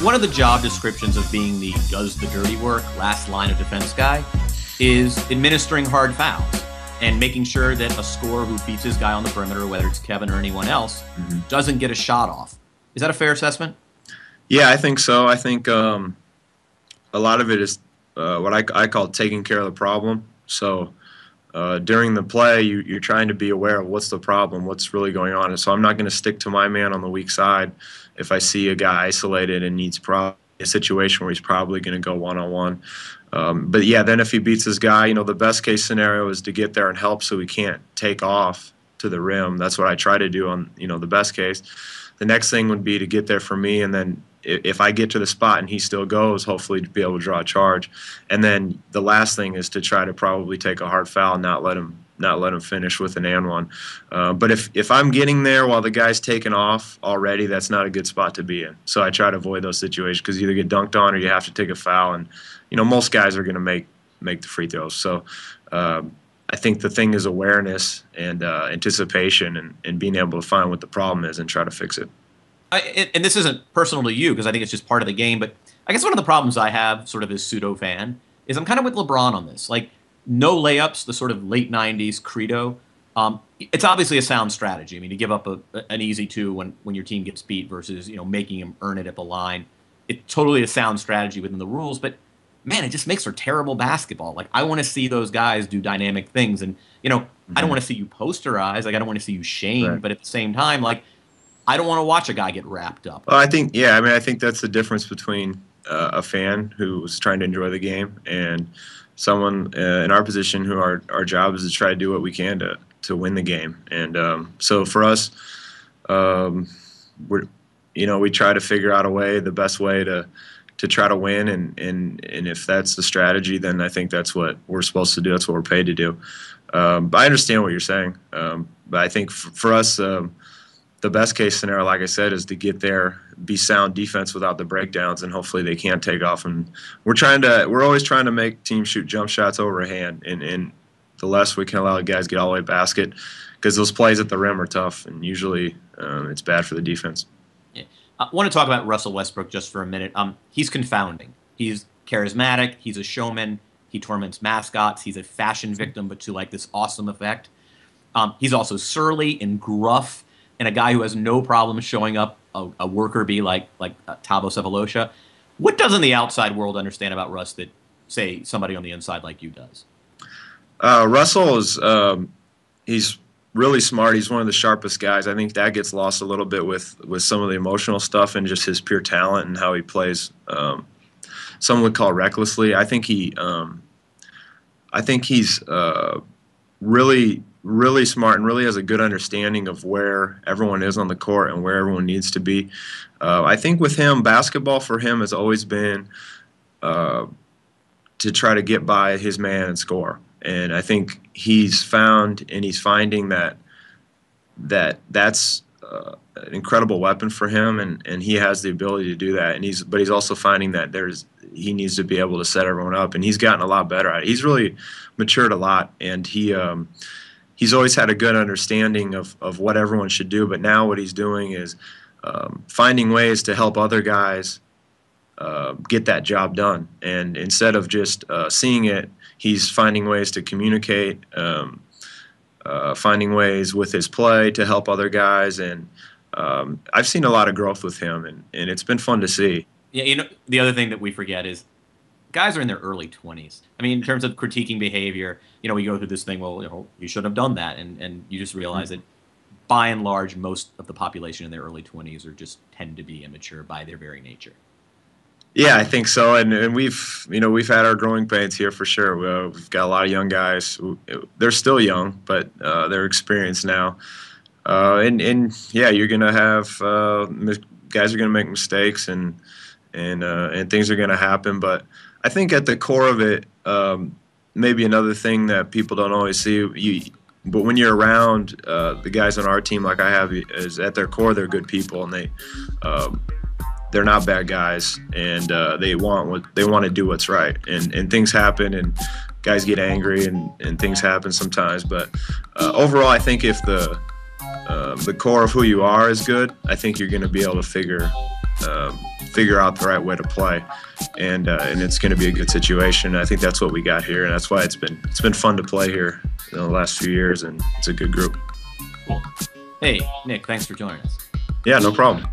One of the job descriptions of being the does the dirty work, last line of defense guy is administering hard fouls and making sure that a scorer who beats his guy on the perimeter, whether it's Kevin or anyone else, doesn't get a shot off. Is that a fair assessment? Yeah, I think so. I think a lot of it is what I call taking care of the problem. So during the play, you're trying to be aware of what's the problem, what's really going on. And so I'm not going to stick to my man on the weak side if I see a guy isolated and needs a situation where he's probably going to go one-on-one. But yeah, then if he beats his guy, the best case scenario is to get there and help so he can't take off to the rim. That's what I try to do on, the best case. The next thing would be to get there for me, and then if I get to the spot and he still goes, hopefully to be able to draw a charge. And then the last thing is to try to probably take a hard foul and not let him finish with an and one. But if I'm getting there while the guy's taking off already, that's not a good spot to be in. So I try to avoid those situations because you either get dunked on or you have to take a foul. And most guys are going to make the free throws. So I think the thing is awareness and anticipation and being able to find what the problem is and try to fix it. And this isn't personal to you because I think it's just part of the game, but I guess one of the problems I have sort of as pseudo-fan is I'm kind of with LeBron on this. Like, no layups, the sort of late 90s credo. It's obviously a sound strategy. I mean, to give up an easy two when your team gets beat versus, making him earn it at the line. It's totally a sound strategy within the rules, but man, it just makes for terrible basketball. Like, I want to see those guys do dynamic things. And, I don't want to see you posterize. Like, I don't want to see you shame. Right. But at the same time, like, I don't want to watch a guy get wrapped up. Well, I think that's the difference between a fan who's trying to enjoy the game and someone in our position who our job is to try to do what we can to win the game. And so for us, we try to figure out a way, the best way to try to win. And if that's the strategy, then I think that's what we're supposed to do. That's what we're paid to do. But I understand what you're saying. But I think for us, the best case scenario, like I said, is to get there, be sound defense without the breakdowns, and hopefully they can't take off. And we're always trying to make teams shoot jump shots overhand, and the less we can allow the guys get all the way basket, because those plays at the rim are tough, and usually it's bad for the defense. Yeah. I want to talk about Russell Westbrook just for a minute. He's confounding. He's charismatic. He's a showman. He torments mascots. He's a fashion victim, but to like this awesome effect. He's also surly and gruff, and a guy who has no problem showing up a worker bee like Thabo Sefolosha. What doesn't the outside world understand about Russ that, say, somebody on the inside like you does? Russell is he's really smart. He's one of the sharpest guys. I think that gets lost a little bit with some of the emotional stuff and just his pure talent and how he plays. Some would call recklessly. I think he's really smart and really has a good understanding of where everyone is on the court and where everyone needs to be. I think with him, basketball for him has always been to try to get by his man and score. And I think he's finding that's an incredible weapon for him, and he has the ability to do that. But he's also finding that he needs to be able to set everyone up, and he's gotten a lot better at it. He's really matured a lot, and he's always had a good understanding of what everyone should do, but now what he's doing is finding ways to help other guys get that job done. And instead of just seeing it, he's finding ways to communicate, finding ways with his play to help other guys. And I've seen a lot of growth with him, and it's been fun to see. Yeah, the other thing that we forget is guys are in their early 20s. I mean, in terms of critiquing behavior, we go through this thing, well, you should have done that. And you just realize that by and large, most of the population in their early 20s tend to be immature by their very nature. Yeah, I think so. And we've had our growing pains here for sure. We've got a lot of young guys. They're still young, but they're experienced now. And yeah, you're going to have guys are going to make mistakes and things are going to happen. But I think at the core of it, maybe another thing that people don't always see, but when you're around the guys on our team like I have, is at their core they're good people, and they're not bad guys, and they want to do what's right. And things happen, and guys get angry, and things happen sometimes. But overall, I think if the core of who you are is good, I think you're going to be able to figure figure out the right way to play, and it's going to be a good situation. I think that's what we got here, and that's why it's been fun to play here in the last few years, and it's a good group. Cool. Hey, Nick, thanks for joining us. Yeah, no problem.